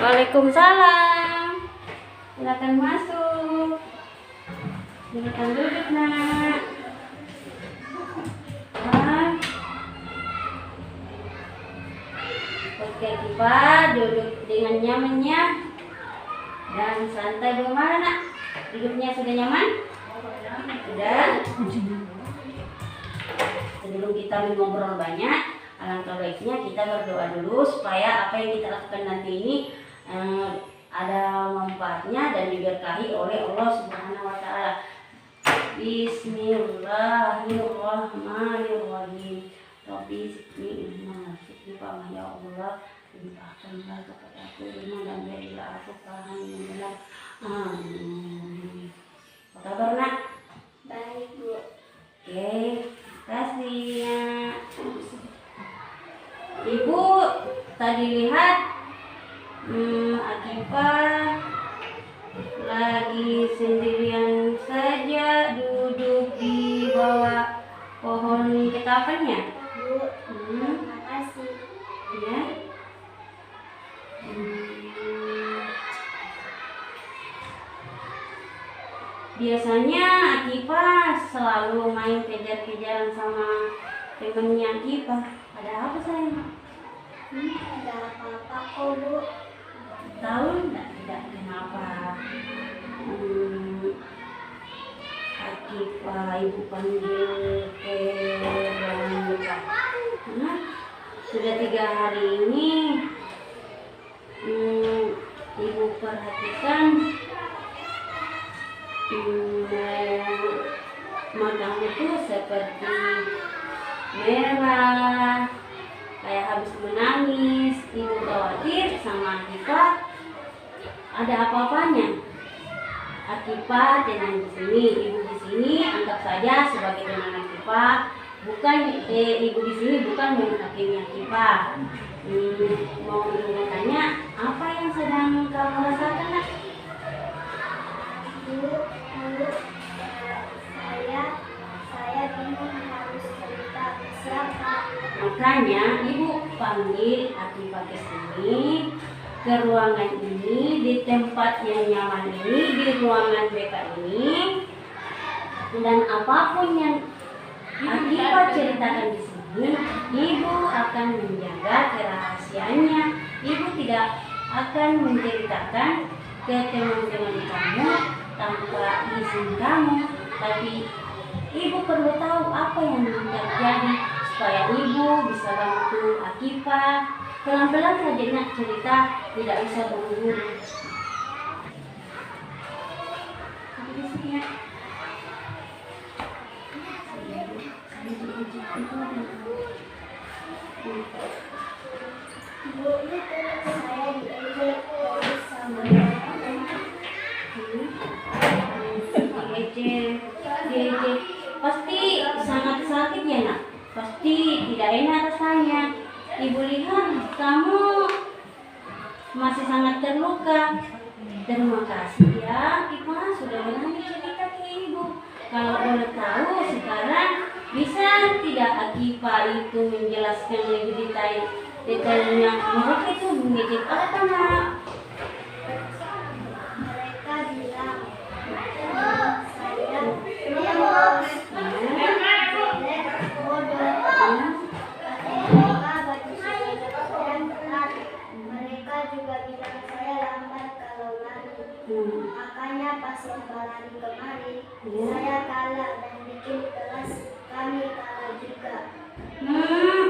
Waalaikumsalam. Silakan masuk. Silakan duduk, Nak. Oke, Akifah, duduk dengan nyamannya dan santai. Bagaimana, Nak? Duduknya sudah nyaman? Sudah. Sebelum kita ngobrol banyak, alangkah baiknya kita berdoa dulu supaya apa yang kita lakukan nanti ini ada manfaatnya dan diberkahi oleh Allah Subhanahu wa Ta'ala. Bismillahirrahmanirrahim. Rabbi zidni ilma, zidni fahma ya Allah. Limpahkanlah kepada aku ilmu dan berilah aku paham yang benar. Amin. Apa kabar, Nak? Baik, Bu. Oke, kasih ya. Ibu tadi lihat Akifah lagi sendirian saja duduk di bawah pohon ketapanya. Bu, terima kasih. Ya. Biasanya Akifah selalu main kejar-kejaran sama temennya Akifah. Ada apa, sayang? Ada apa-apa kok, Bu? Tahu tidak kenapa Akifah ibu panggil ke ruangan luka? Sudah 3 hari ini ibu perhatikan matamu tuh seperti merah, kayak habis menangis. Ibu khawatir sama Akifah ada apa-apanya. Akifah tenang di sini, ibu di sini anggap saja sebagai teman Akifah. Bukan ibu di sini bukan menghakimi Akifah. Mau ibu tanya apa yang sedang kamu rasakan, Nak? Bu, saya bingung harus cerita ke siapa. Makanya ibu panggil Akifah ke sini, ke ruangan ini, di tempat yang nyaman ini, di ruangan BK ini, dan apapun yang Akifah ceritakan di sini, ibu akan menjaga kerahasiaannya. Ibu tidak akan menceritakan ke teman-teman kamu tanpa izin kamu, tapi ibu perlu tahu apa yang terjadi supaya ibu bisa bantu Akifah. Pelan-pelan saja, Nak, cerita, tidak usah buru-buru. Bu, itu saya diejek terus sama teman-teman. Diejek. Pasti sangat sakit ya, Nak? Pasti tidak enak rasanya. Ibu lihat kamu masih sangat terluka. Terima kasih ya, Akifah sudah berani cerita ke ibu. Kalau boleh tahu sekarang bisa tidak Akifah itu menjelaskan lebih detailnya mereka itu mengejek apa, Nak? Mereka bilang saya lulus, bodoh. Mereka baju saya dan berat. Mereka juga bilang saya lambat kalau lari. Makanya pas lomba lari kemarin, saya kalah dan bikin kelas kami kalah juga.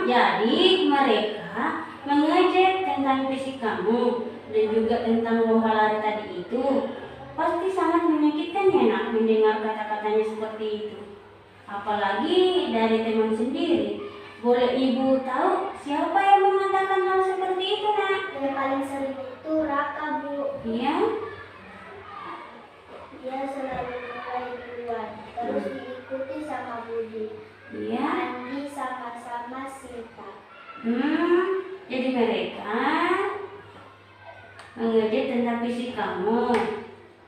Jadi mereka mengejek tentang fisik kamu dan juga tentang lomba lari tadi itu. Pasti sangat menyakitkan ya, Nak, mendengar kata-katanya seperti itu. Apalagi dari teman sendiri. Boleh ibu tahu siapa yang mengatakan hal seperti itu, Nak? Yang paling sering itu Raka, Bu. Iya? Dia selalu mulai duluan, terus diikuti sama Budi. Iya? Andi sama-sama Sinta. Jadi mereka mengejek tentang fisik kamu.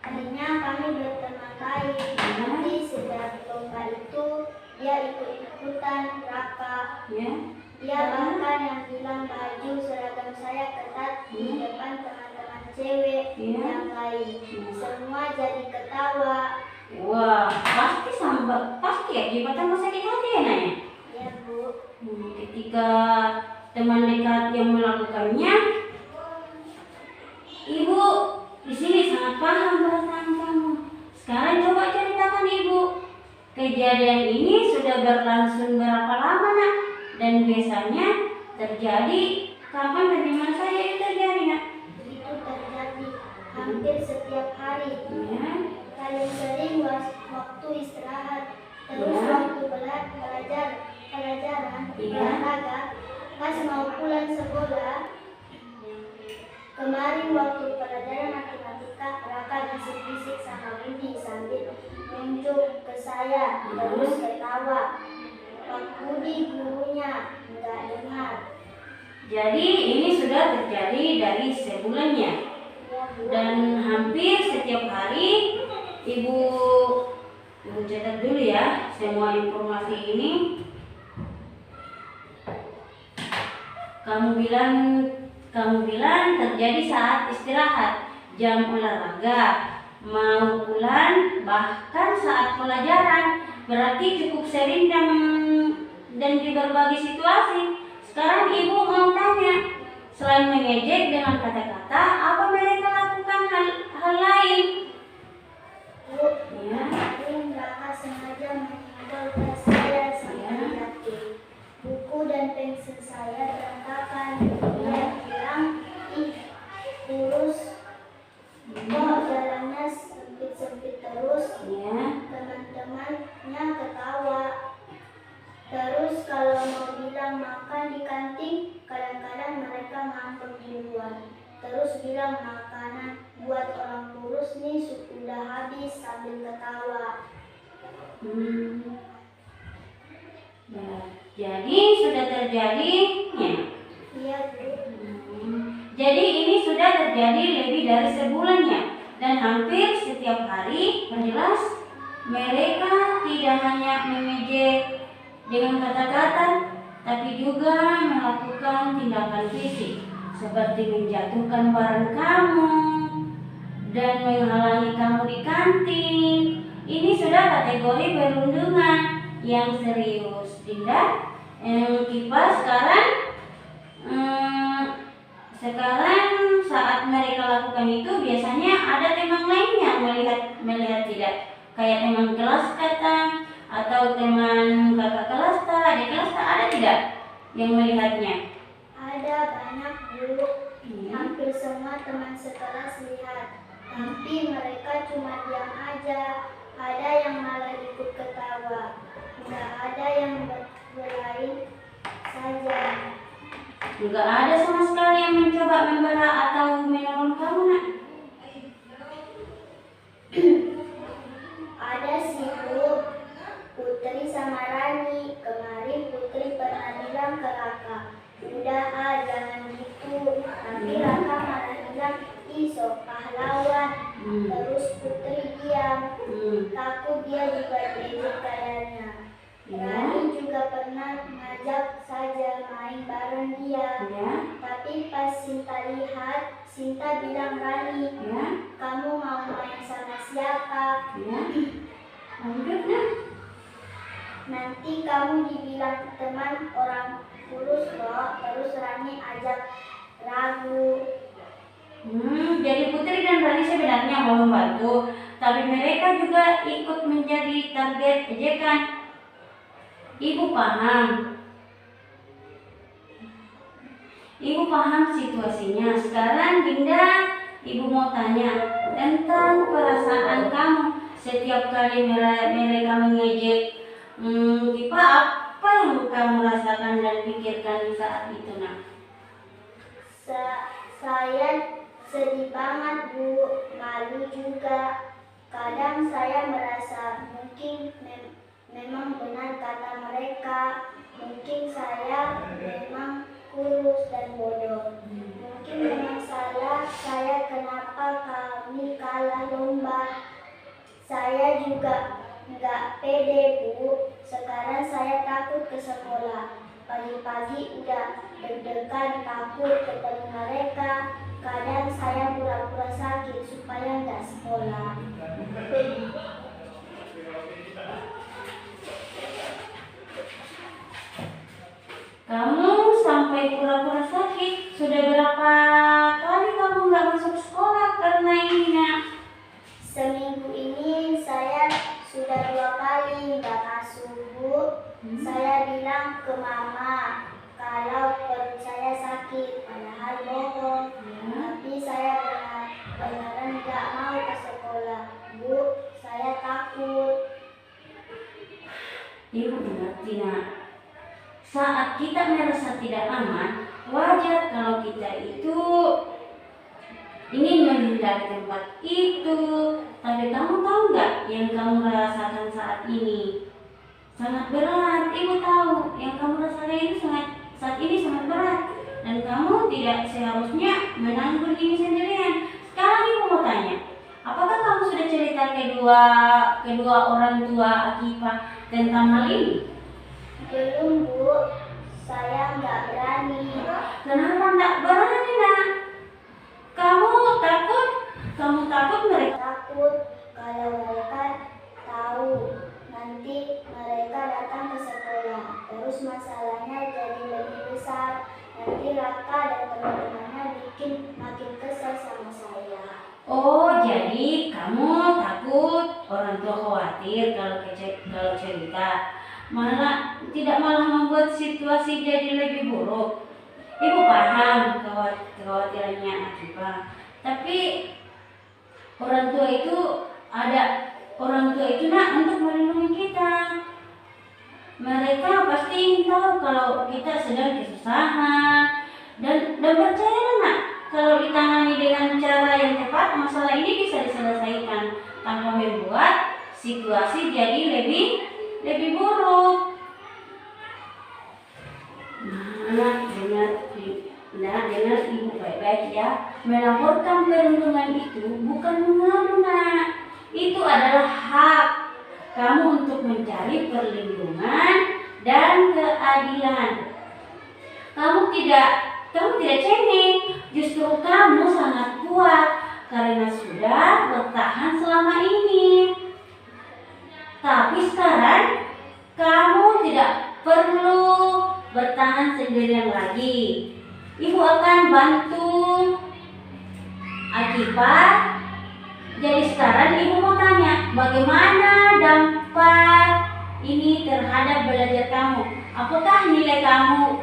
Tadinya kami berteman baik, tapi sejak lomba itu dia ikut-ikutan Raka. Ya? Dia bahkan yang bilang baju seragam saya ketat di depan teman-teman cewek Iya. yang lain. Semua jadi ketawa. Wah, pasti akibatnya sakit hati ya Naya. Ya Bu. Ketika teman dekat yang melakukannya, Ibu di sini sangat paham perasaan kamu. Sekarang coba ceritakan Ibu, kejadian ini sudah berlangsung berapa lama nak? Dan biasanya terjadi kapan dan di mana saja itu terjadi nak? Itu terjadi hampir setiap hari. Ya. Paling sering waktu istirahat, terus Ya. waktu pelajaran, Iya. olahraga, pas mau pulang sekolah. Kemarin waktu pelajaran matematika, Raka bisik-bisik sama Budi sambil nunjuk ke saya, terus ketawa. Pak Budi gurunya nggak dengar. Jadi ini sudah terjadi dari sebulannya. Ya Bu. Dan hampir setiap hari ibu catat dulu ya semua informasi ini. Kamu bilang terjadi saat istirahat, jam olahraga, mau pulang, bahkan saat pelajaran. Berarti cukup sering dan di berbagai situasi. Sekarang ibu mau tanya, selain mengejek dengan kata-kata, apa mereka lakukan hal lain? Bu, Ya. kemarin Raka sengaja menyenggol tas saya sampai jatuh. Buku dan pensil saya berantakan. Dia bilang, ih, terus kok jalannya sempit-sempit terus. Ya. Teman-temannya ketawa. Terus kalau mau bilang makan di kantin, kadang-kadang mereka ngambek duluan. Terus bilang makanan buat orang kurus nih sudah habis sambil ketawa. Nah, jadi sudah terjadi ya. Iya Bu. Jadi ini sudah terjadi lebih dari sebulan ya. Dan hampir setiap hari jelas mereka tidak hanya mengejek dengan kata-kata, tapi juga melakukan tindakan fisik seperti menjatuhkan barang kamu dan menghalangi kamu di kantin. Ini sudah kategori perundungan yang serius. Dinda, Kipas sekarang saat mereka lakukan itu biasanya ada teman lainnya melihat tidak, kayak teman kelas kata atau teman kakak kelas adik kelas ada tidak yang melihatnya? Ada banyak Bu. Hampir semua teman sekelas lihat. Tapi mereka cuma diam aja. Ada yang malah ikut ketawa. Nggak ada yang berlain saja. Enggak ada sama sekali yang mencoba membela atau menolong kamu nak? Ada sih Bu. Putri sama Rani. Kemarin Putri pernah bilang ke Raka, udah jangan gitu. Tapi Raka malah bilang, ih sok pahlawan. Terus Putri diam. Takut dia juga diejek kayaknya. Rani juga pernah ngajak saja main bareng dia. Ya. Tapi pas Sinta lihat, Sinta bilang Rani, Ya. kamu mau main sama siapa? Ya. Lanjut nak. Nanti kamu dibilang teman orang kurus loh. Terus Rani ajak ragu. Jadi Putri dan Rani sebenarnya mau membantu, tapi mereka juga ikut menjadi target ejekan. Ibu paham situasinya. Sekarang Dinda, Ibu mau tanya tentang perasaan kamu setiap kali mereka mengejek. Kipa, apa yang kamu rasakan dan pikirkan di saat itu nak? Saya sedih banget Bu, malu juga. Kadang saya merasa mungkin memang benar kata mereka. Mungkin saya memang kurus dan bodoh. Mungkin memang salah saya kenapa kami kalah lomba. Saya juga nggak pede Bu. sekarang saya takut ke sekolah. Pagi-pagi udah deg-degan takut ketemu mereka. Kadang saya pura-pura sakit supaya nggak sekolah. Kamu sampai pura-pura sakit. Sudah berapa kali kamu nggak masuk sekolah karena ini, Nak? Seminggu ini saya sudah 2 kali nggak masuk, Bu. Saya bilang ke Mama kalau perut saya sakit, padahal bohong. Tapi saya beneran nggak mau ke sekolah, Bu. Saya takut. Ibu mengerti, Nak. Saat kita merasa tidak aman, wajar kalau kita itu ingin menghindari tempat itu. Tapi kamu tahu nggak yang kamu rasakan saat ini? Sangat berat. Ibu tahu yang kamu rasakan itu saat ini sangat berat. Dan kamu tidak seharusnya menanggung ini sendirian. Sekarang ibu mau tanya, apakah kamu sudah cerita kedua orang tua Akifah tentang hal ini? Belum, Bu. Saya nggak berani. Kenapa nggak berani, Nak? Kamu takut? Kamu takut mereka? Takut kalau mereka tahu nanti mereka datang ke sekolah. Terus masalahnya jadi lebih besar. Nanti Raka dan teman-temannya makin kesal sama saya. Oh, jadi kamu takut orang tua khawatir kalau cerita, malah membuat situasi jadi lebih buruk. Ibu paham kekhawatirannya Akifah. Tapi orang tua itu Nak untuk melindungi kita. Mereka pasti ingin tahu kalau kita sedang kesusahan dan percayalah, Nak, kalau ditangani dengan cara yang tepat, masalah ini bisa diselesaikan tanpa membuat situasi jadi lebih buruk. Dengar ibu baik-baik ya. Melaporkan perundungan itu bukan mengadu, Nak. Itu adalah hak kamu untuk mencari perlindungan dan keadilan. Kamu tidak cengeng, justru kamu sangat kuat karena sudah bertahan selama ini. Tapi sekarang kamu tidak perlu bertahan sendirian lagi. Ibu akan bantu Akifah. Jadi sekarang ibu mau tanya, bagaimana dampak ini terhadap belajar kamu? Apakah nilai kamu?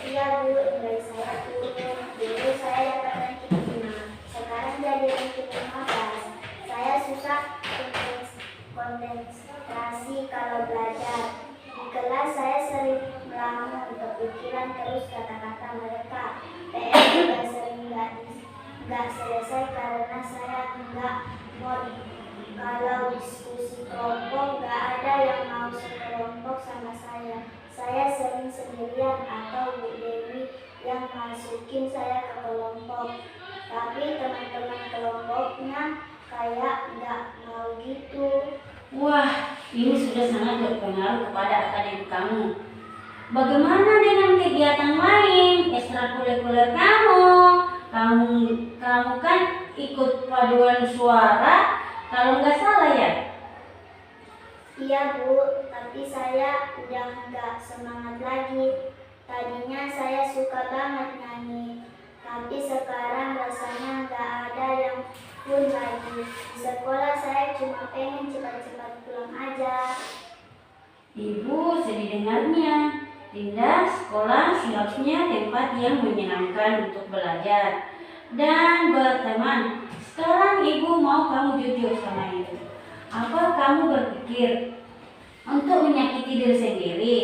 Iya, Bu, nilai saya turun. Dulu saya dapat ranking 5, sekarang jadi ranking 15. Saya susah konsentrasi kalau belajar. Di kelas saya sering melamun, kepikiran terus kata-kata mereka. PR juga sering nggak selesai karena saya nggak mau. Kalau diskusi kelompok nggak ada yang mau sekelompok sama saya. Saya sering sendirian atau Bu Dewi yang masukin saya ke kelompok. Tapi teman-teman kelompoknya kayak nggak mau gitu. Wah, ini sudah sangat berpengaruh kepada akademik kamu. Bagaimana dengan kegiatan lain, ekstrakurikuler kamu? Kamu kan ikut paduan suara, kalau nggak salah ya? Iya, Bu, tapi saya udah nggak semangat lagi. Tadinya saya suka banget nyanyi, tapi sekarang rasanya nggak ada yang pun lagi. Di sekolah saya cuma pengen cepat-cepat pulang aja. Ibu sedih dengarnya. Dinda, sekolah seharusnya tempat yang menyenangkan untuk belajar dan berteman. Sekarang ibu mau kamu jujur sama ibu. Apa kamu berpikir untuk menyakiti diri sendiri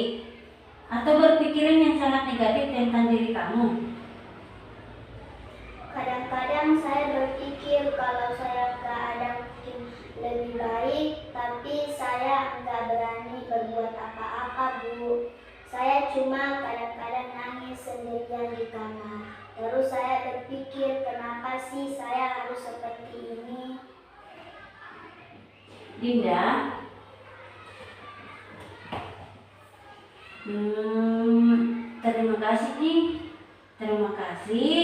atau berpikiran yang sangat negatif tentang diri kamu? Kadang-kadang saya berpikir kalau saya nggak ada mungkin lebih baik, tapi saya nggak berani berbuat apa-apa, Bu. Saya cuma kadang-kadang nangis sendirian di kamar. Terus saya berpikir, kenapa sih saya harus seperti ini? Dinda, Terima kasih nih. Terima kasih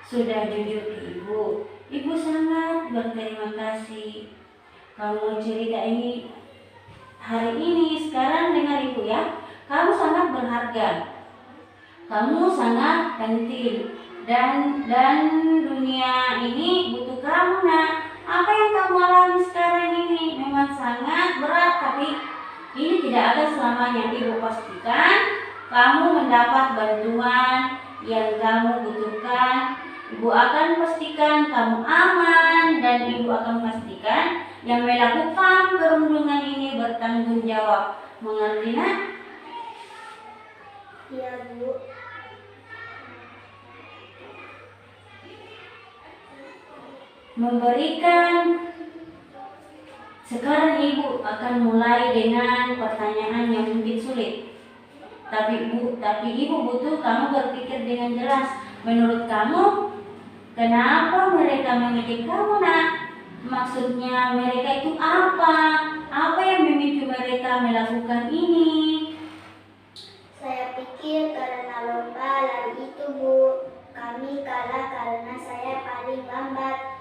sudah jujur ke ibu. Ibu sangat berterima kasih. Kamu cerita ini hari ini. Sekarang dengar ibu ya. Kamu sangat berharga. Kamu sangat penting. Dan dunia ini butuh kamu, nak. Apa yang kamu alami sekarang ini memang sangat berat, tapi ini tidak ada selamanya. Ibu pastikan kamu mendapat bantuan yang kamu butuhkan. Ibu akan pastikan kamu aman, dan ibu akan pastikan yang melakukan perundungan ini bertanggung jawab. Mengerti, nak? Iya, Bu. Memberikan. Sekarang ibu akan mulai dengan pertanyaan yang mungkin sulit. Tapi ibu butuh kamu berpikir dengan jelas. Menurut kamu, kenapa mereka mengejek kamu, nak? Maksudnya mereka itu apa? Apa yang memicu mereka melakukan ini? Saya pikir karena lomba lari itu, Bu. Kami kalah karena saya paling lambat.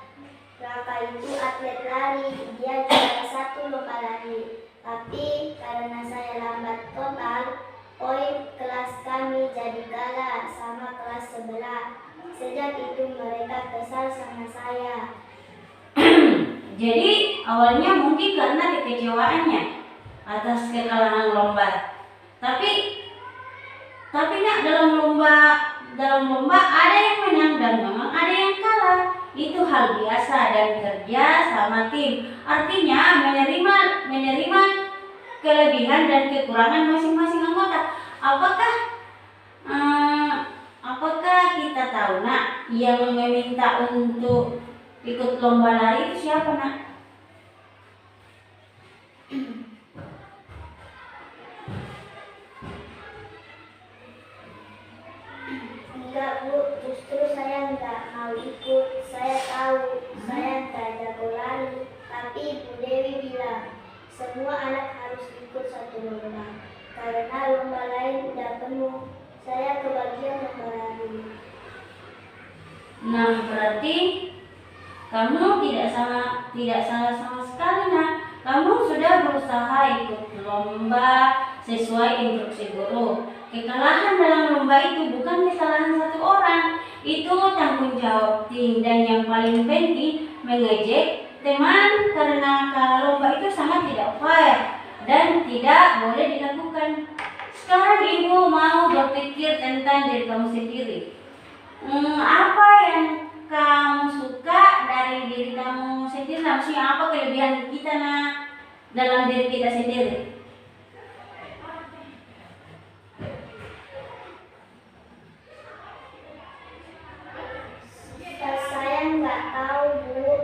Raka itu atlet lari, dia juara 1 lomba lari. Tapi karena saya lambat total, poin kelas kami jadi kalah sama kelas sebelah. Sejak itu mereka kesal sama saya. Jadi awalnya mungkin karena kekecewaannya atas kekalahan lomba. Tapi nak, dalam lomba ada yang menang dan memang ada yang kalah. Itu hal biasa dan kerja sama tim. Artinya menerima kelebihan dan kekurangan masing-masing anggota. Apakah kita tahu, nak, yang meminta untuk ikut lomba lari itu siapa, nak? Enggak, Bu, justru saya enggak mau ikut. Saya tahu saya enggak jago lari, tapi Bu Dewi bilang semua anak harus ikut satu lomba. Karena lomba lain udah penuh, saya kebagian lomba lari. Nah, berarti kamu tidak salah sama sekali, nak. Kamu sudah berusaha ikut lomba sesuai instruksi guru. Kekalahan dalam lomba itu bukan kesalahan satu orang, itu tanggung jawab tim. Dan yang paling penting, mengejek teman karena kalah lomba itu sangat tidak fair dan tidak boleh dilakukan. Sekarang ibu mau berpikir tentang diri kamu sendiri. Apa yang kamu suka dari diri kamu sendiri? Maksudnya apa kelebihan kita, nak, dalam diri kita sendiri? Saya nggak tahu, Bu.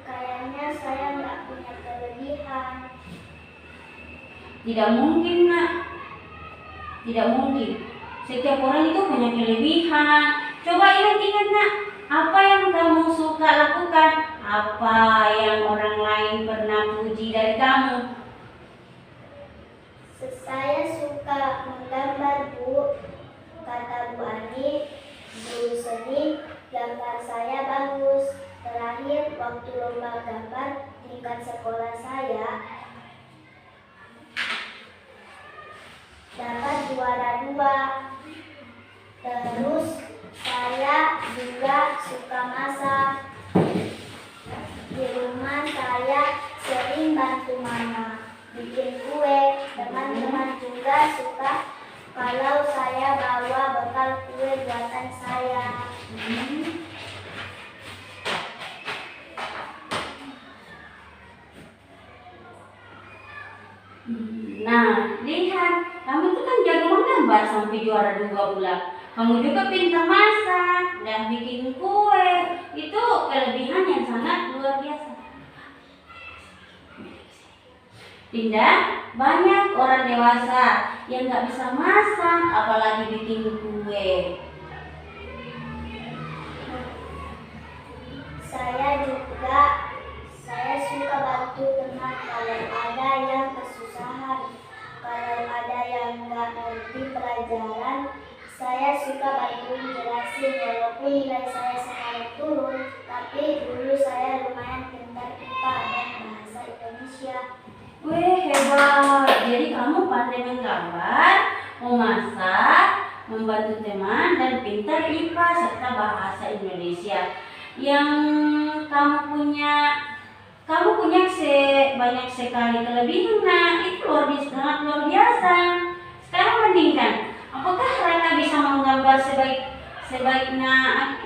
Kayaknya saya nggak punya kelebihan. Tidak mungkin, nak. Tidak mungkin. Setiap orang itu punya kelebihan. Coba ingat-ingat, nak. Apa yang kamu suka lakukan? Apa yang orang lain pernah puji dari kamu? Saya suka menggambar, Bu. Kata Bu Ani, guru seni, gambar saya bagus. Terakhir, waktu lomba gambar tingkat sekolah saya, dapat juara 2. Terus saya juga suka masak. Di rumah saya sering bantu mama bikin kue. Teman-teman juga suka kalau saya bawa bekal kue buatan saya. Nah, lihat, kamu itu kan jago menggambar sampai juara 2 bulan. Kamu juga pintar masak dan bikin kue. Itu kelebihan yang sangat luar biasa. Tidak banyak orang dewasa yang nggak bisa masak, apalagi bikin kue. Saya suka bantu teman kalau ada yang kesusahan. Kalau ada yang nggak ngerti pelajaran, saya suka bantuin jelasin. Walaupun nilai saya sekarang turun, tapi dulu saya lumayan pintar IPA dan bahasa Indonesia. Wih, hebat. Jadi kamu pandai menggambar, memasak, membantu teman, dan pintar IPA serta bahasa Indonesia. Yang kamu punya banyak sekali kelebihan. Nah, itu sangat luar biasa. Sekarang bandingkan, apakah Raka bisa menggambar sebaiknya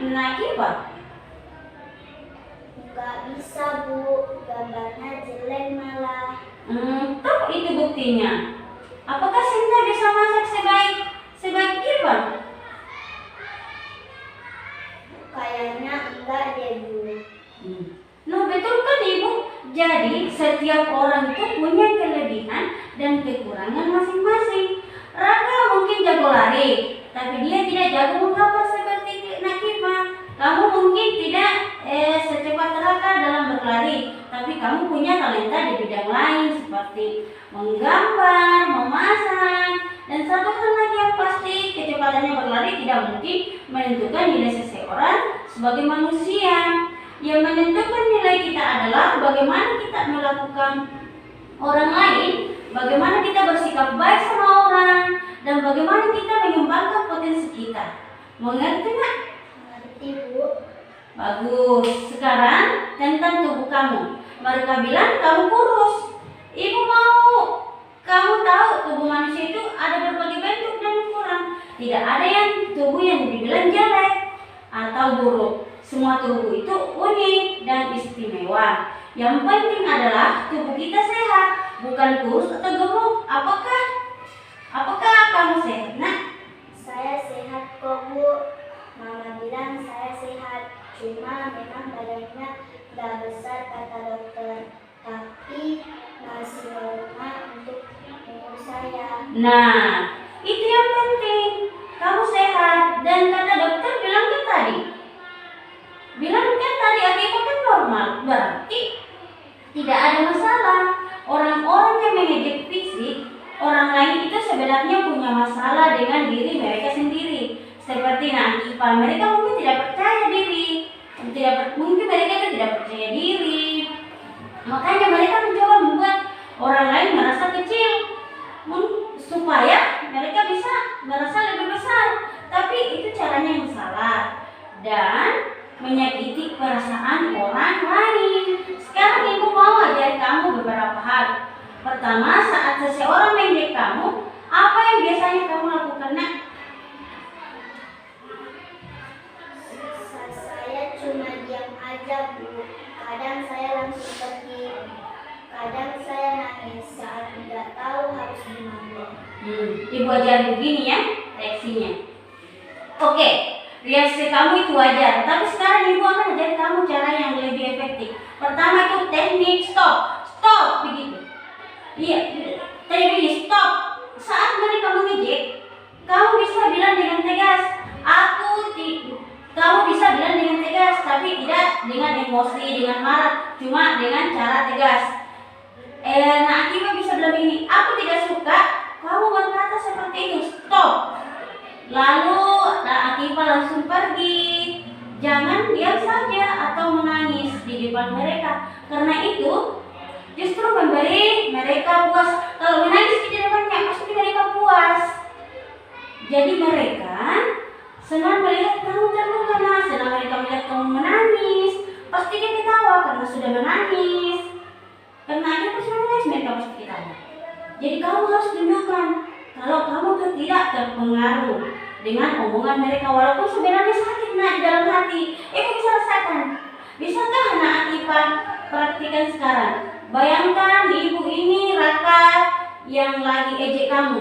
Akibat? Nggak bisa, Bu. Gambarnya jelek malah. Apa itu buktinya? Apakah Sinta bisa masak sebaik Kibat? Kayaknya enggak deh, Bu. Nah, betul kan Ibu? Jadi setiap orang itu punya kelebihan dan kekurangan masing-masing. Raka mungkin jago lari, tapi dia tidak jago menggambar seperti Nakima. Kamu mungkin tidak secepat Raka dalam berlari, tapi kamu punya talenta di bidang lain seperti menggambar, memasak, dan satu hal lagi yang pasti, kecepatannya berlari tidak mungkin menentukan nilai seseorang sebagai manusia. Yang menentukan nilai kita adalah bagaimana kita melakukan orang lain, bagaimana kita bersikap baik sama orang, dan bagaimana kita mengembangkan potensi kita. Mengerti nggak? Mengerti, Bu. Bagus. Sekarang tentang tubuh kamu. Mereka bilang kamu kurus. Ibu mau kamu tahu tubuh manusia itu ada berbagai bentuk dan ukuran. Tidak ada yang tubuh yang dibilang jelek atau buruk. Semua tubuh itu unik dan istimewa. Yang penting adalah tubuh kita sehat, bukan kurus atau gemuk. Apakah kamu sehat, Nak? Saya sehat kok, Bu. Mama bilang saya sehat, cuma memang badannya nggak besar kata dokter, tapi masih normal untuk umur saya. Nah, itu yang penting. Kamu sehat dan kata dokter bilang tadi Akibat kan normal, berarti tidak ada masalah. Orang-orang yang mengejek fisik orang lain itu sebenarnya punya masalah dengan diri mereka sendiri. Seperti Akibat, mereka mungkin tidak percaya diri, mungkin mereka tidak percaya diri. Makanya mereka mencoba membuat orang lain merasa kecil, supaya mereka bisa merasa lebih besar. Tapi itu caranya yang salah dan menyakiti perasaan orang lain. Sekarang Ibu mau ajar kamu beberapa hal. Pertama, saat seseorang mengejek kamu, apa yang biasanya kamu lakukan, Nak? Saya cuma diam aja, Bu. Kadang saya langsung pergi, kadang saya nangis saat tidak tahu harus gimana. Ibu ajar begini ya reaksinya. Oke, reaksi kamu itu wajar, tapi sekarang Ibu akan ajar kamu cara yang lebih efektif. Pertama itu teknik stop begitu. Iya, teknik stop. Saat mereka mengejek, kamu bisa bilang dengan tegas, kamu bisa bilang dengan tegas, tapi tidak dengan emosi, dengan marah, cuma dengan cara tegas. Akibat bisa bilang begini, aku tidak suka kamu berkata seperti itu, stop. Lalu Akibat langsung pergi. Jangan diam saja atau menangis di depan mereka, karena itu justru memberi mereka puas. Kalau menangis di depannya pasti mereka puas. Jadi mereka senang melihat kamu terluka. Senang mereka melihat kamu menangis, pasti dia ketawa karena sudah menangis. Karena ada pas menangis mereka pasti ketawa. Jadi kamu harus tunjukkan kalau kamu tuh tidak terpengaruh dengan omongan mereka, walaupun sebenarnya sakit di dalam hati. Ibu bisa rasakan. Bisakah anak Akibat praktikan sekarang? Bayangkan ibu ini Raka yang lagi ejek kamu.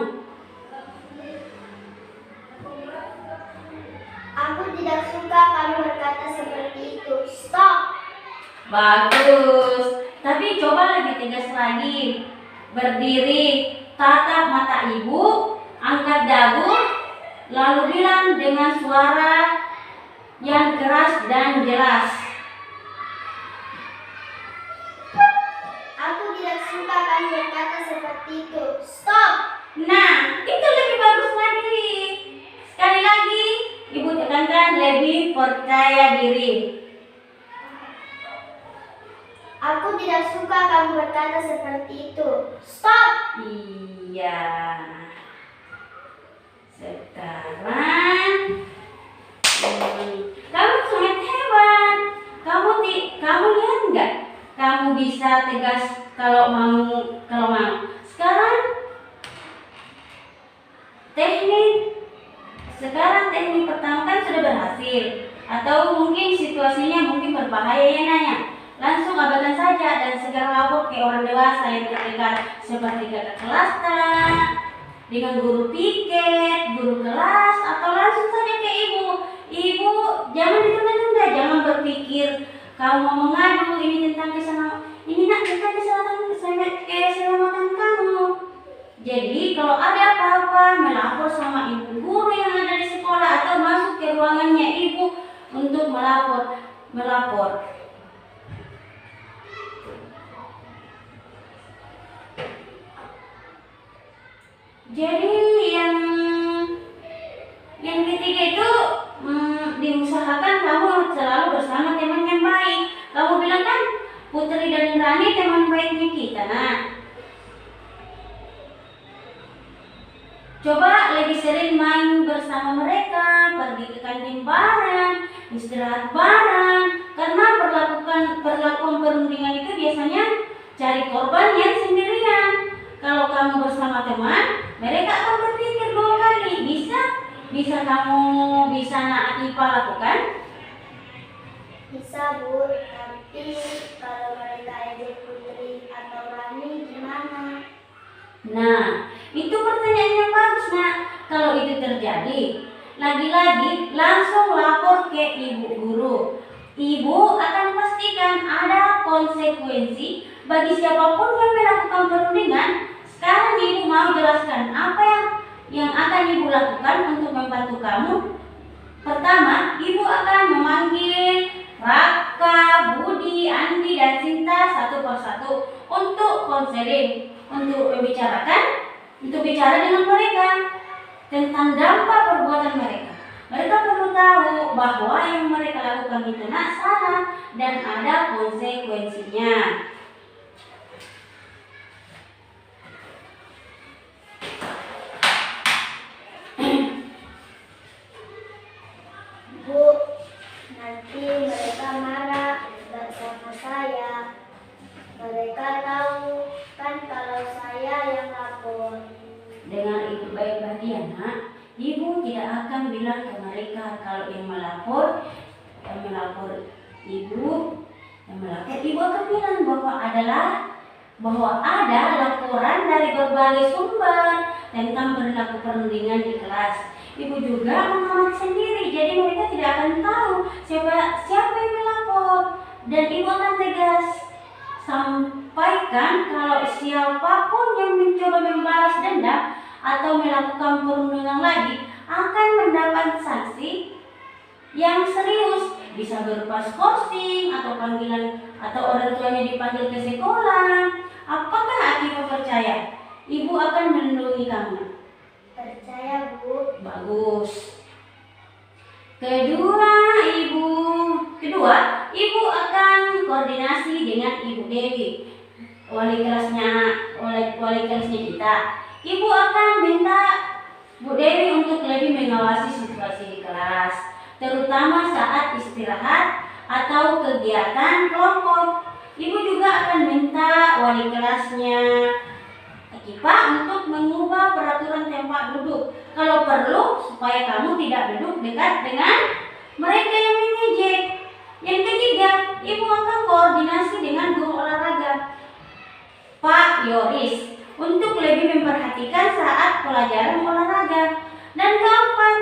Aku tidak suka kamu berkata seperti itu. Stop. Bagus. Tapi coba lebih tegas lagi. Berdiri, tatap mata ibu, angkat dagu, lalu bilang dengan suara yang keras dan jelas. Aku tidak suka kamu kamu berkata seperti itu. Stop! Nah, itu lebih bagus lagi. Sekali lagi, Ibu tekankan lebih percaya diri. Aku tidak suka kamu berkata seperti itu. Stop! Iya. Sekarang kamu sangat hebat. Kamu lihat nggak? Kamu bisa tegas kalau mau. Sekarang teknik pertama kan sudah berhasil. Atau mungkin situasinya berbahaya ya nanya. Langsung abaikan saja dan segera lapor ke orang dewasa yang terdekat seperti kakak kelas dengan guru piket, guru kelas, atau langsung saja ke ibu. Ibu jangan ditunda-tunda, jangan berpikir kamu mau mengadu ini tentang keselamatan kamu. Jadi kalau ada apa-apa melapor sama ibu guru yang ada di sekolah atau masuk ke ruangannya ibu untuk melapor. Jadi yang ketiga itu diusahakan kamu selalu bersama teman yang baik. Kamu bilang kan Putri dan Rani teman baiknya kita. Nah, coba lebih sering main bersama mereka, pergi ke kantin bareng, istirahat bareng. Karena perlakuan perundingan itu biasanya cari korban yang sendirian. Kalau kamu bersama teman, mereka akan berpikir 2 kali. Bisa Nak Atifa lakukan? Bisa Bu, tapi kalau mereka ejek Putri atau Rani gimana? Nah, itu pertanyaan yang bagus Nak. Kalau itu terjadi, lagi-lagi langsung lapor ke ibu guru. Ibu akan pastikan ada konsekuensi bagi siapapun yang melakukan perundingan. Sekarang ibu mau jelaskan apa yang akan ibu lakukan untuk membantu kamu. Pertama, ibu akan memanggil Raka, Budi, Andi, dan Sinta satu persatu untuk konseling, untuk bicara dengan mereka tentang dampak perbuatan mereka. Mereka perlu tahu bahwa yang mereka lakukan itu salah dan ada konsekuensinya. Bu, nanti mereka marah dan sama saya. Mereka tahu kan kalau saya yang lapor. Dengan ibu baik-baik ya Nak, ibu tidak akan bilang ke mereka kalau yang melapor ibu akan bilang bahwa ada laporan dari berbagai sumber tentang perilaku perundingan di kelas. Ibu juga mengamati sendiri, jadi mereka tidak akan tahu siapa yang melapor, dan ibu akan tegas sampaikan kalau siapapun yang mencoba membalas dendam atau melakukan perundingan lagi akan mendapat sanksi yang serius, bisa berupa skorsing atau panggilan atau orang tuanya dipanggil ke sekolah. Apakah Atifa percaya ibu akan melindungi kamu? Percaya Bu. Bagus. Kedua, ibu akan koordinasi dengan Ibu Dewi, wali kelasnya kita. Ibu akan minta Bu Dewi untuk lebih mengawasi situasi di kelas, terutama saat istirahat atau kegiatan kelompok. Ibu juga akan minta wali kelasnya Atifa untuk mengubah peraturan tempat duduk kalau perlu supaya kamu tidak duduk dekat dengan mereka yang mengejek. Yang ketiga, ibu akan koordinasi dengan guru olahraga Pak Yoris untuk lebih memperhatikan saat pelajaran olahraga. Dan keempat,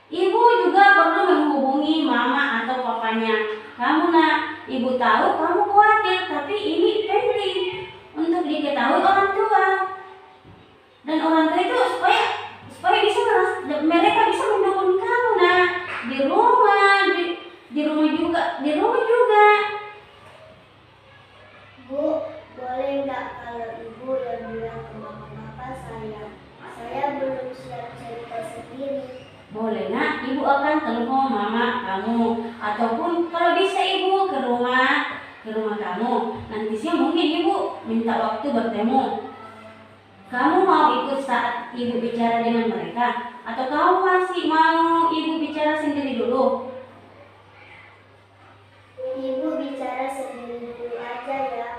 ibu juga perlu menghubungi mama atau papanya. Kamu Nak, ibu tahu kamu khawatir, tapi ini penting untuk diketahui orang tua. Dan orang tua itu supaya mereka bisa mendukung kamu Nak, di rumah juga. Bu, boleh nggak kalau sendiri. Boleh nak, ibu akan telepon mama kamu, ataupun kalau bisa ibu ke rumah kamu. Nanti siang mungkin ibu minta waktu bertemu. Kamu mau ikut saat ibu bicara dengan mereka, atau kamu masih mau ibu bicara sendiri dulu? Ibu bicara sendiri dulu aja ya,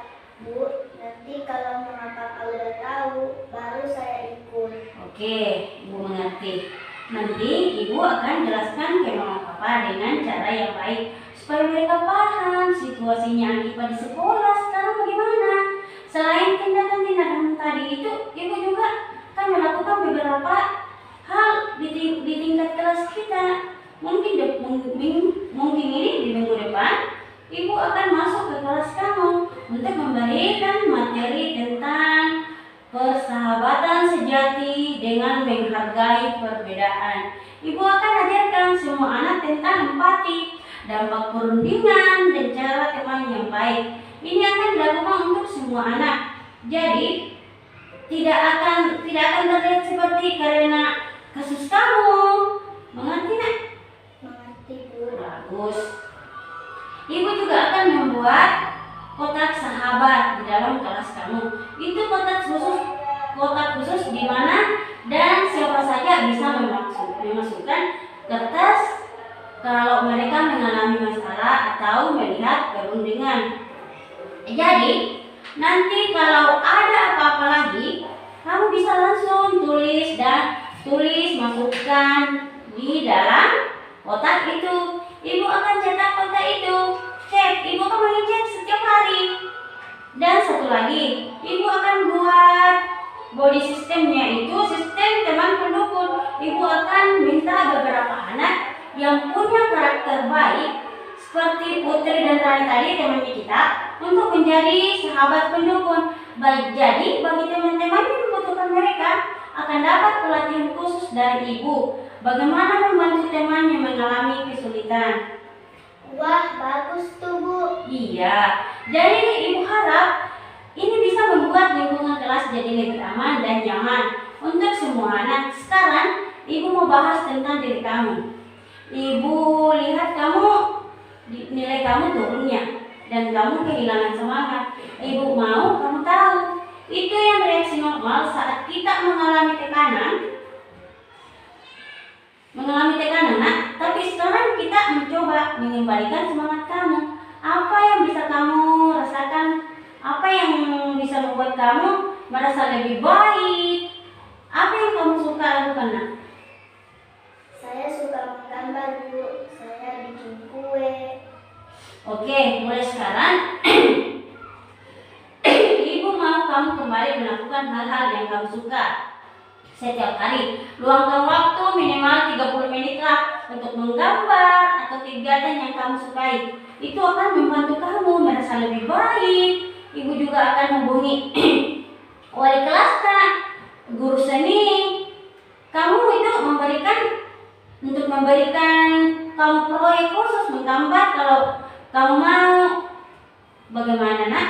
Bu. Nanti kalau mama papa udah tahu, baru saya ikut. Oke, ibu mengerti. Nanti ibu akan jelaskan ke mama papa dengan cara yang baik supaya mereka paham situasinya Akipa di sekolah sekarang bagaimana. Selain tindakan-tindakan tadi itu, ibu juga kan melakukan beberapa hal di tingkat kelas kita. Mungkin ini di minggu depan ibu akan masuk ke kelas kamu untuk memberikan materi tentang persahabatan sejati dengan menghargai perbedaan. Ibu akan ajarkan semua anak tentang empati, dampak perundingan, dan cara teman yang baik. Ini akan dilakukan untuk semua anak. Jadi tidak akan terlihat seperti karena kasus kamu. Mengerti nak? Mengerti, Bu. Bagus. Ibu juga akan membuat kotak sahabat di dalam kelas kamu. Itu kotak khusus di mana dan siapa saja bisa memasukkan kertas kalau mereka mengalami masalah atau melihat perundingan. Jadi nanti kalau ada apa-apa lagi, kamu bisa langsung tulis masukkan di dalam kotak itu. Ibu akan cetak kotak itu. Ibu akan mengecek setiap hari. Dan satu lagi, ibu akan buat body sistemnya itu sistem teman pendukung. Ibu akan minta beberapa anak yang punya karakter baik seperti Putri dan Rani tadi temannya kita untuk menjadi sahabat pendukung. Jadi bagi teman-teman yang membutuhkan mereka akan dapat pelatihan khusus dari ibu bagaimana membantu teman yang mengalami kesulitan. Wah, bagus tuh, Bu. Iya, jadi ibu harap ini bisa membuat lingkungan kelas jadi lebih aman dan nyaman untuk semua anak. Sekarang ibu mau bahas tentang diri kamu. Ibu lihat nilai kamu turunnya dan kamu kehilangan semangat. Ibu mau kamu tahu itu yang reaksi normal saat kita mengalami tekanan. Nak, tapi sekarang kita mencoba mengembalikan semangat kamu. Apa yang bisa kamu rasakan? Apa yang bisa membuat kamu merasa lebih baik? Apa yang kamu suka lakukan, nak? Saya suka menggambar, Bu. Saya bikin kue. Oke, mulai sekarang ibu mau kamu kembali melakukan hal-hal yang kamu suka setiap hari. Luangkan waktu minimal 30 menit lah untuk menggambar atau kegiatan yang kamu sukai. Itu akan membantu kamu merasa lebih baik. Ibu juga akan hubungi wali kelas, guru seni. Kamu itu memberikan kamu proyek khusus menggambar kalau kamu mau. Bagaimana, nak?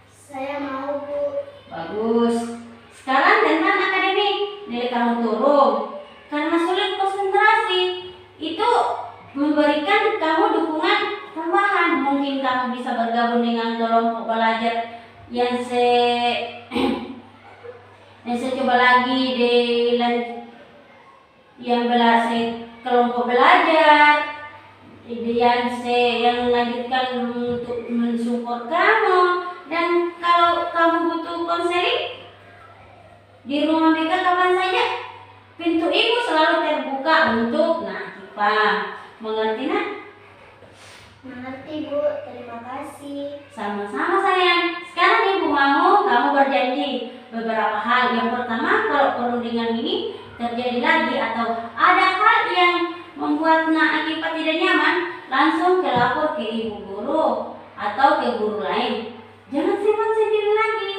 Saya mau, Bu. Bagus. Sekarang tentang akademik, nilai kamu turun karena sulit konsentrasi. Itu memberikan kamu dukungan tambahan. Mungkin kamu bisa bergabung dengan kelompok belajar yang saya coba lagi kelompok belajar yang lanjutkan untuk mensupport kamu. Dan kalau kamu butuh konseling di rumah mereka kapan saja, pintu ibu selalu terbuka untuk Akipa. Mengerti, nak? Mengerti, Bu. Terima kasih. Sama-sama, sayang. Sekarang ibu mau kamu berjanji beberapa hal. Yang pertama, kalau perundingan ini terjadi lagi atau ada hal yang membuat Akipa tidak nyaman, langsung lapor ke ibu guru atau ke guru lain. Jangan simpan sendiri lagi.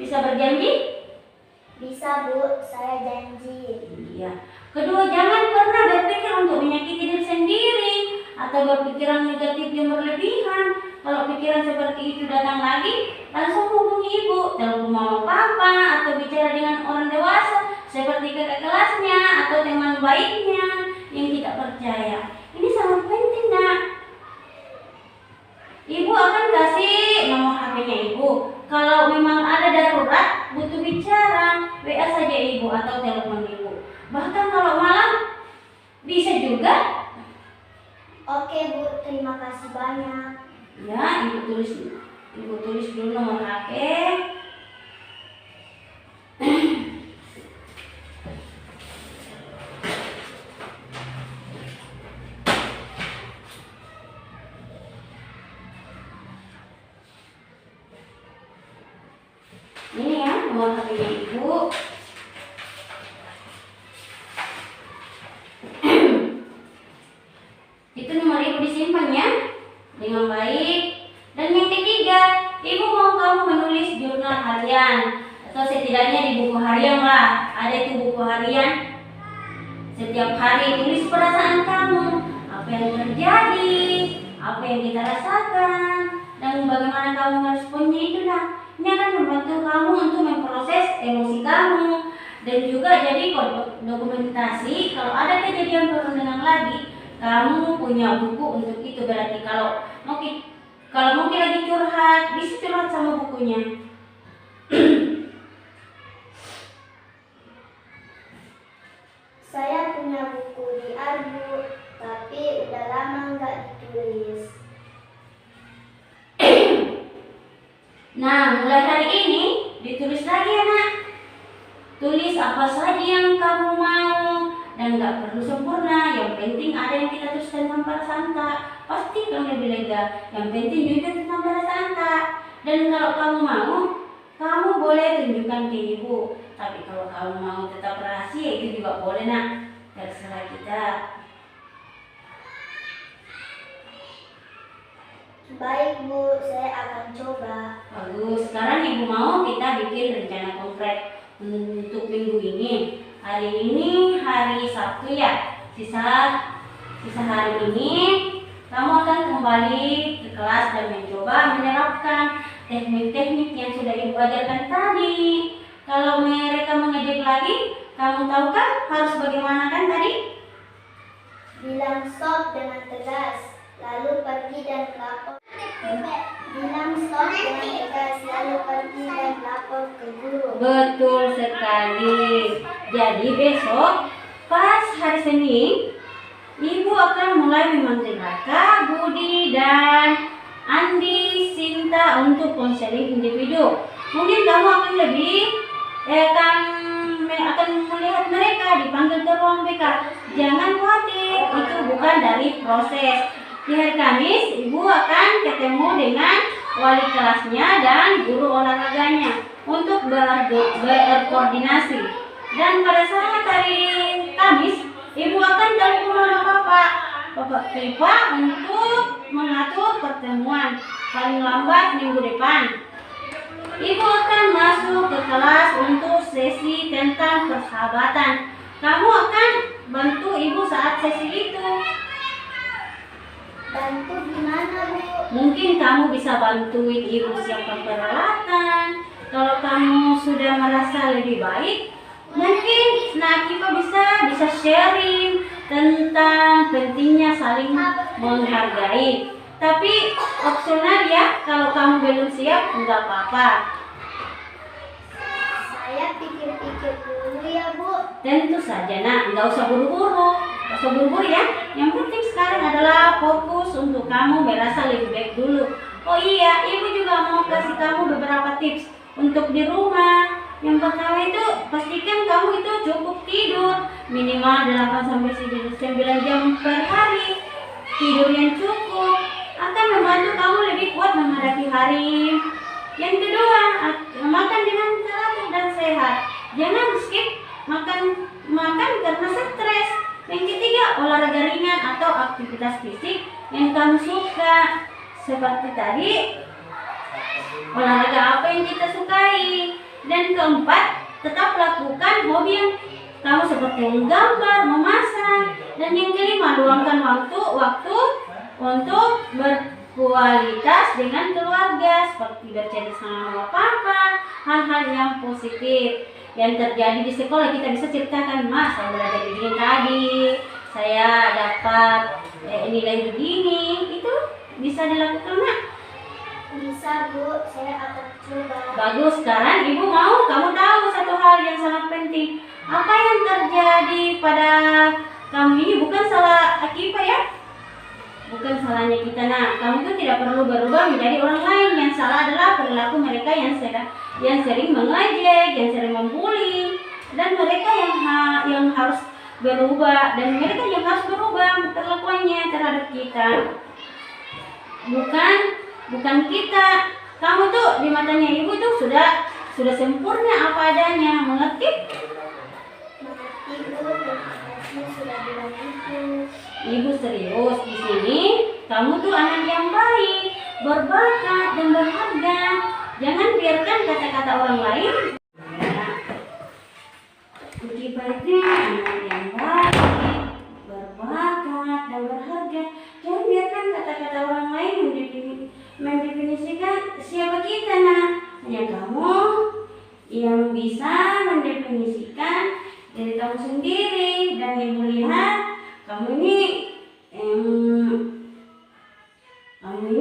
Bisa berjanji? Bisa, Bu. Saya janji. Iya. Kedua, jangan pernah berpikir untuk menyakiti diri sendiri atau berpikiran negatif yang berlebihan. Kalau pikiran seperti itu datang lagi, langsung hubungi ibu, telepon mama papa, atau bicara dengan orang dewasa seperti kakak kelasnya atau teman baiknya yang tidak percaya. Ini sangat penting, Nak. Ibu akan kasih nomor HP-nya Ibu. Kalau memang ada darurat, butuh bicara, WA saja Ibu atau telepon Ibu. Bahkan kalau malam bisa juga. Oke Bu, terima kasih banyak. Ya, Ibu tulis dulu nomor HP. Ini ya nomor HP-nya Ibu. Itu nomor Ibu disimpan ya dengan baik. Dan yang ketiga, Ibu mau kamu menulis jurnal harian atau setidaknya di buku harian lah. Ada itu buku harian. Setiap hari tulis perasaan kamu, apa yang terjadi, apa yang kita rasakan, dan bagaimana kamu meresponnya itu nah. Ini akan membantu kamu untuk memproses emosi kamu dan juga jadi dokumentasi kalau ada kejadian perundungan lagi, kamu punya buku untuk itu. Berarti kalau mungkin lagi curhat, bisa curhat sama bukunya. Saya punya buku di Arbu, tapi udah lama nggak ditulis. Nah, mulai hari ini ditulis lagi ya nak. Tulis apa saja yang kamu mau dan nggak perlu sempurna. Yang penting ada yang kita tuliskan tanpa sangka. Pasti kamu lebih lega. Yang penting jujur tanpa sangka. Dan kalau kamu mau, kamu boleh tunjukkan ke Ibu. Tapi kalau kamu mau tetap rahasia itu juga boleh nak. Terserah kita. Baik Bu, saya akan coba. Bagus. Sekarang Ibu mau kita bikin rencana konkret untuk minggu ini. Hari ini hari Sabtu ya. Sisa hari ini kamu akan kembali ke kelas dan mencoba menerapkan teknik-teknik yang sudah Ibu ajarkan tadi. Kalau mereka mengejek lagi, kamu tahu kan harus bagaimana kan tadi? Bilang stop dengan tegas, lalu pergi dan lapor. Bilang stop dengan tegas, lalu pergi dan lapor ke guru. Betul sekali. Jadi besok pas hari Senin, Ibu akan mulai memanggil Raka, Budi, dan Andi, Sinta untuk konseling individu. Mungkin kamu akan akan melihat mereka dipanggil ke ruang BK. Jangan khawatir, itu bukan dari proses. Di hari Kamis, Ibu akan ketemu dengan wali kelasnya dan guru olahraganya untuk berkoordinasi. Dan pada saat hari Kamis, Ibu akan telepon Bapak Pipa untuk mengatur pertemuan paling lambat minggu depan. Ibu akan masuk ke kelas untuk sesi tentang persahabatan. Kamu akan bantu Ibu saat sesi itu. Bantu gimana Bu? Mungkin kamu bisa bantuin Ibu siapkan peralatan. Kalau kamu sudah merasa lebih baik, mungkin Nakipa bisa sharing tentang pentingnya saling menghargai. Tapi opsional ya, kalau kamu belum siap enggak apa-apa. Saya pikir-pikir dulu ya Bu. Tentu saja nak, enggak usah buru-buru ya. Yang penting sekarang adalah fokus untuk kamu merasa lebih baik dulu. Oh iya, Ibu juga mau kasih kamu beberapa tips untuk di rumah. Yang pertama itu pastikan kamu itu cukup tidur minimal 8-9 jam per hari. Tidur yang cukup akan membantu kamu lebih kuat menghadapi hari. Yang kedua, makan dengan teratur dan sehat. Jangan skip makan karena stres. Yang ketiga, olahraga ringan atau aktivitas fisik yang kamu suka. Seperti tadi, olahraga apa yang kita sukai. Dan keempat, tetap lakukan hobi yang kamu seperti menggambar, memasak. Dan yang kelima, luangkan waktu untuk berkualitas dengan keluarga, seperti bercerita sama papa, hal-hal yang positif yang terjadi di sekolah kita bisa ceritakan, Mas saya belajar begini saya dapat nilai begini, itu bisa dilakukan nak? Bisa Bu, saya akan coba. Bagus, sekarang ibu mau kamu tahu satu hal yang sangat penting. Apa yang terjadi pada kamu ini bukan salah Akifah ya, bukan salahnya kita. Nah, kamu itu tidak perlu berubah menjadi orang lain. Yang salah adalah perilaku mereka yang sering mengejek, yang sering membuli, dan mereka yang harus berubah, dan mereka yang harus berubah perlakuannya terhadap kita. Bukan kita. Kamu tuh di matanya ibu tuh sudah sempurna apa adanya. Mengerti? Mengerti Bu, terima kasih sudah bilang itu. Ibu serius di sini. Kamu tuh anak yang baik, berbakat dan berharga. Jangan biarkan kata-kata orang lain. Akifah itu anak yang baik, berbakat dan berharga. Jangan biarkan kata-kata orang lain mendefinisikan siapa kita nak. Hanya kamu yang bisa mendefinisikan diri kamu sendiri. Dan ibu lihat kamu ini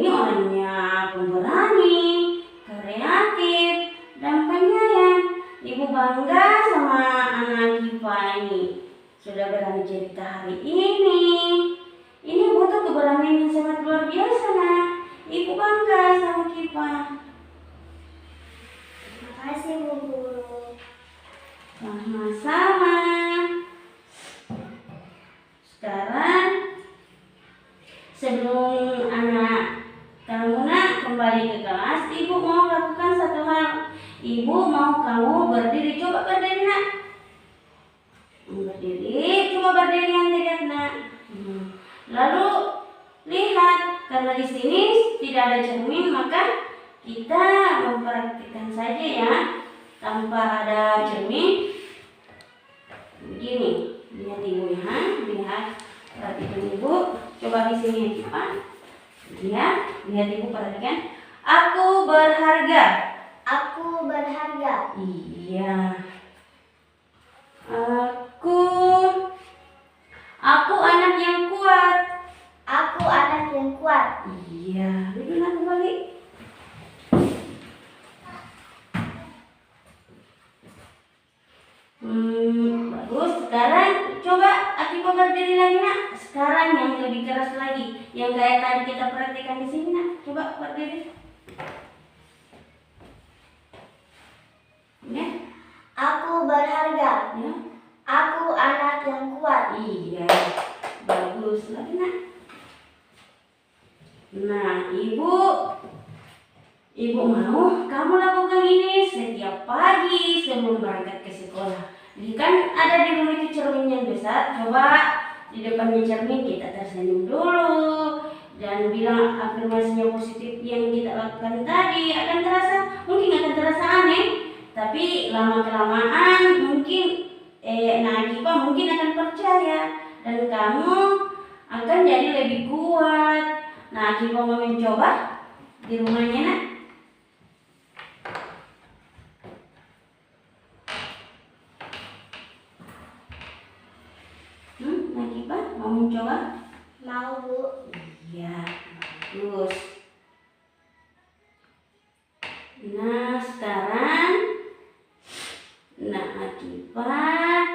orangnya pemberani, kreatif, dan penyayang. Ibu bangga sama anak Akifah ini. Sudah berani cerita hari ini. Ini butuh keberanian yang sangat luar biasa nak. Ibu bangga sama Akifah. Terima kasih Bu Guru. Sama-sama. Sekarang sebelum anak kamu nak kembali ke kelas, ibu mau lakukan satu hal. Ibu mau kamu berdiri. Coba berdiri nak. Berdiri. Coba berdiri yang tegak nak. Lalu lihat, karena di sini tidak ada cermin, maka kita mempraktikkan saja ya tanpa ada cermin. Begini, lihat ibu ya, lihat, perhatikan ibu. Coba di sini Pak. Lihat ibu, perhatikan. Aku berharga. Aku berharga. Iya. Aku anak yang kuat. Aku anak yang kuat. Iya, itu nak kembali. Bagus. Sekarang coba Akifah berdiri lagi nak. Sekarang yang lebih keras lagi, yang kayak tadi kita perhatikan di sini nak. Coba berdiri. Ya. Aku berharga. Ya. Aku anak yang kuat. Iya. Bagus lagi nak. Nah, ibu mau kamu lakukan ini setiap pagi sebelum berangkat ke sekolah. Jadi kan ada di rumah itu cermin yang besar. Coba di depannya cermin kita tersenyum dulu dan bilang afirmasinya positif yang kita lakukan tadi. Mungkin akan terasa aneh, tapi lama kelamaan mungkin Akifah mungkin akan percaya dan kamu akan jadi lebih kuat. Nah, Akifah mau mencoba di rumahnya nak. Akifah mau mencoba? Mau Bu. Iya, bagus. Nah, sekarang Akifah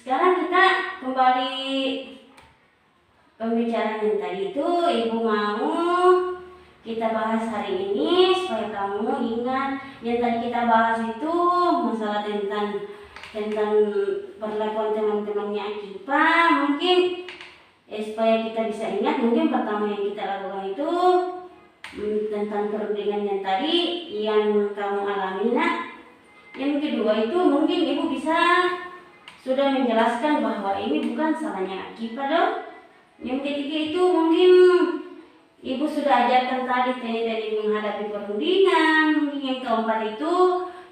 sekarang kita kembali pembicaraan yang tadi itu. Ibu mau kita bahas hari ini supaya kamu ingat yang tadi kita bahas itu masalah tentang perlakuan teman-temannya Akifah. Mungkin supaya kita bisa ingat, mungkin pertama yang kita lakukan itu tentang perundingan yang tadi yang kamu alami nak. Yang kedua itu mungkin ibu bisa sudah menjelaskan bahwa ini bukan salahnya Akifah dong. Yang ketiga itu mungkin ibu sudah ajarkan tadi teknik menghadapi perundingan. Mungkin yang keempat itu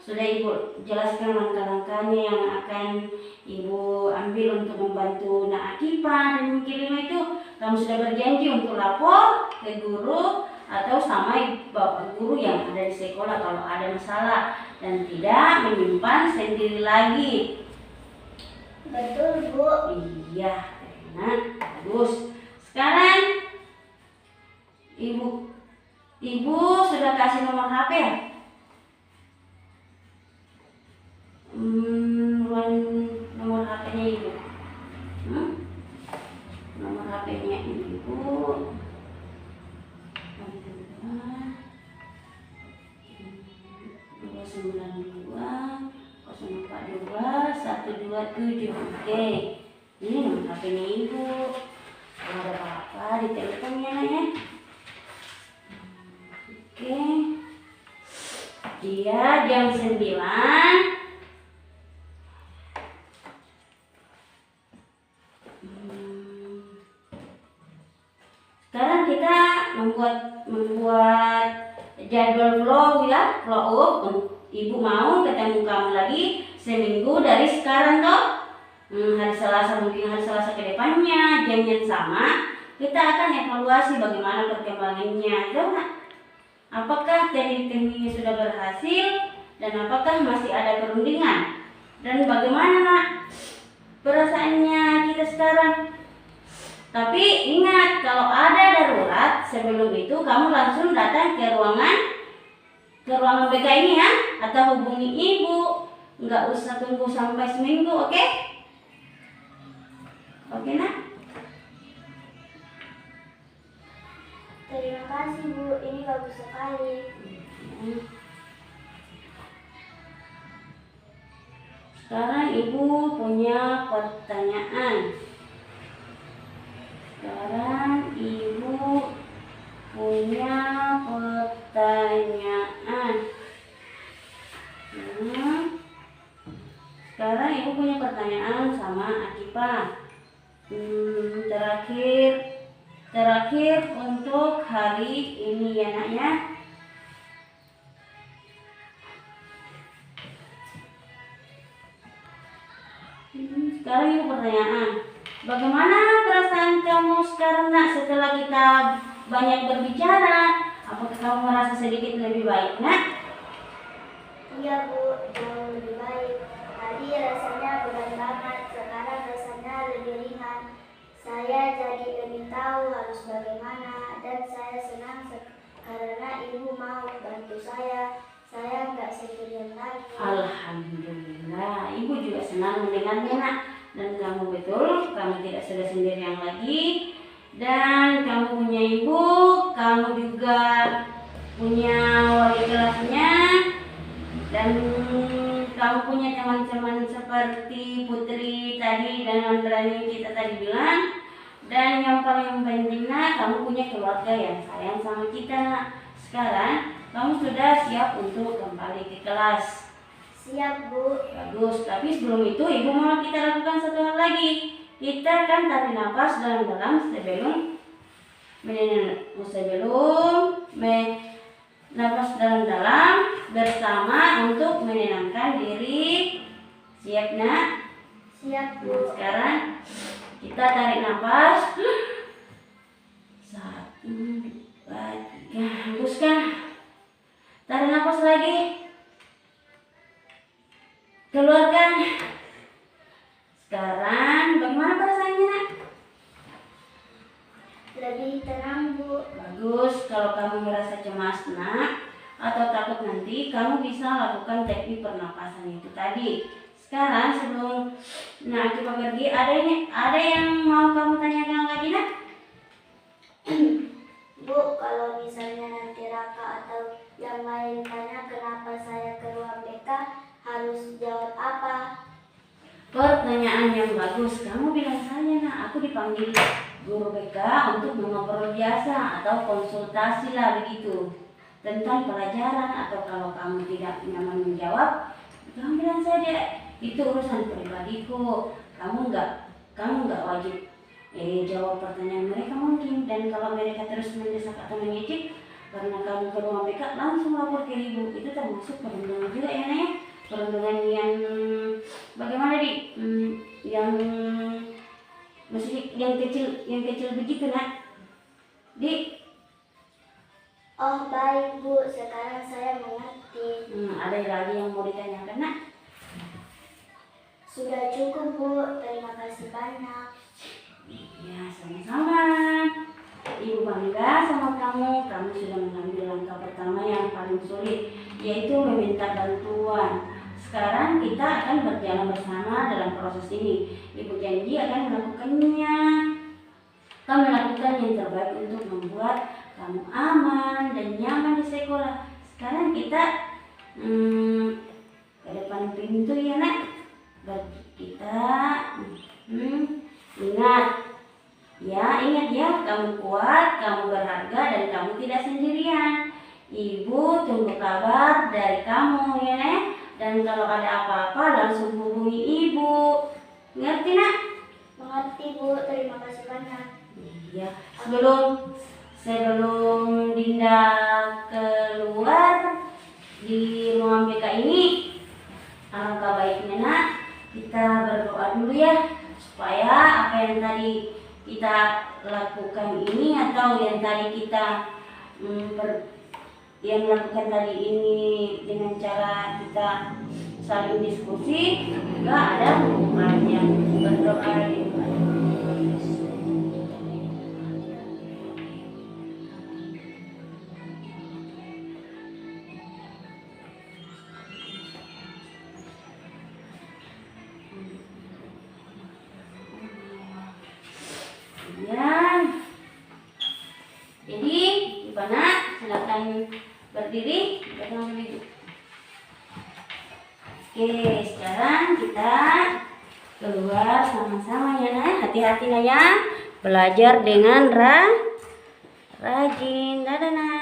sudah ibu jelaskan langkah-langkahnya yang akan ibu ambil untuk membantu Akifah. Dan yang kelima itu kamu sudah berjanji untuk lapor ke guru atau sama bapak guru yang ada di sekolah kalau ada masalah, dan tidak menyimpan sendiri lagi. Betul, Bu. Iya, nah, bagus. Sekarang ibu sudah kasih nomor HP ya? Nomor HP-nya ibu. Nomor HP-nya ibu. 292 042 127. Oke, ini nomor HP-nya ibu. Kalau ada apa-apa ditelepon ya, Nak ya. Oke. Dia jam 9. Sekarang kita membuat jadwal vlog ya, vlog. Ibu mau ketemu kamu lagi seminggu dari sekarang toh. Hari Selasa, mungkin hari Selasa ke depannya, jam yang sama. Kita akan evaluasi bagaimana perkembangannya, tahu nggak? Apakah teknik-tekniknya sudah berhasil dan apakah masih ada perundingan? Dan bagaimana nak perasaannya kita sekarang? Tapi ingat, kalau ada darurat sebelum itu kamu langsung datang ke ruangan BK ini ya, atau hubungi ibu. Nggak usah tunggu sampai seminggu, oke? Oke nak? Terima kasih, Bu. Ini bagus sekali. Sekarang ibu punya pertanyaan. Sekarang ibu punya pertanyaan sama Akipa. Terakhir untuk hari ini ya nak ya. Sekarang ibu pertanyaan, bagaimana perasaan kamu sekarang nak setelah kita banyak berbicara? Apakah kamu merasa sedikit lebih baik nak? Iya Bu, jauh lebih baik. Tadi rasanya berat banget, sekarang rasanya lebih ringan. Saya jadi lebih tahu harus bagaimana, dan saya senang karena Ibu mau bantu saya. Saya nggak sendirian lagi. Alhamdulillah, ibu juga senang mendengarnya nak. Dan kamu betul, kamu tidak sudah sendirian lagi. Dan kamu punya ibu, kamu juga punya wali kelasnya, dan kamu punya teman-teman seperti Putri tadi dan Andrani kita tadi bilang. Dan yang paling penting nak, kamu punya keluarga yang sayang sama kita nak. Sekarang kamu sudah siap untuk kembali ke kelas. Siap Bu. Bagus, tapi sebelum itu ibu mau kita lakukan satu hal lagi. Kita akan tarik nafas dalam-dalam nafas dalam-dalam bersama untuk menenangkan diri. Siap nak? Siap Bu. Sekarang kita tarik nafas. 1, 2, 3. Hembuskan. Tarik nafas lagi. Keluarkan. Sekarang bagaimana perasaannya nak? Lebih tenang Bu. Bagus. Kalau kamu merasa cemas nak atau takut nanti, kamu bisa lakukan teknik pernapasan itu tadi. Sekarang sebelum kita pergi, ada yang mau kamu tanyakan lagi nak? Bu, kalau misalnya nanti Raka atau yang lain tanya kenapa saya ke ruang BK, harus jawab apa? Pertanyaan yang bagus. Kamu bilang saja nak, aku dipanggil guru BK untuk mengobrol biasa atau konsultasi lah begitu tentang pelajaran, atau kalau kamu tidak nyaman menjawab, kamu bilang saja itu urusan pribadiku. Kamu nggak wajib jawab pertanyaan mereka mungkin. Dan kalau mereka terus mendesak atau mengejek karena kamu ke ruang BK, langsung lapor ke ibu. Itu termasuk perundungan juga ya Naya. Perundungan yang bagaimana yang kecil begitu nak. Oh baik Bu, sekarang saya mengerti. Ada lagi yang mau ditanyakan, Nak? Sudah cukup Bu, terima kasih banyak. Ya, sama-sama. Ibu bangga sama kamu. Kamu sudah mengambil langkah pertama yang paling sulit, yaitu meminta bantuan. Sekarang kita akan berjalan bersama dalam proses ini. Ibu janji akan melakukannya. Kamu melakukan yang terbaik untuk membuat kamu aman dan nyaman di sekolah. Sekarang kita ke depan pintu ya, Nak. Kita ingat ya, kamu kuat, kamu berharga, dan kamu tidak sendirian. Ibu tunggu kabar dari kamu ya, Nak. Dan kalau ada apa-apa langsung hubungi ibu. Ngerti, Nak? Mengerti Bu, terima kasih banyak. Iya. Sebelum Dinda keluar di ruang BK ini, alangkah baiknya, Nak, kita berdoa dulu ya, supaya apa yang tadi kita lakukan ini atau yang tadi kita melakukan tadi ini dengan cara kita saling diskusi juga ada hubungannya. Berdoa di Jadi, gimana? Silakan berdiri. Oke, sekarang kita keluar sama-sama ya, Nak. Hati-hati, Nak ya. Belajar dengan rajin. Dadah, Nak.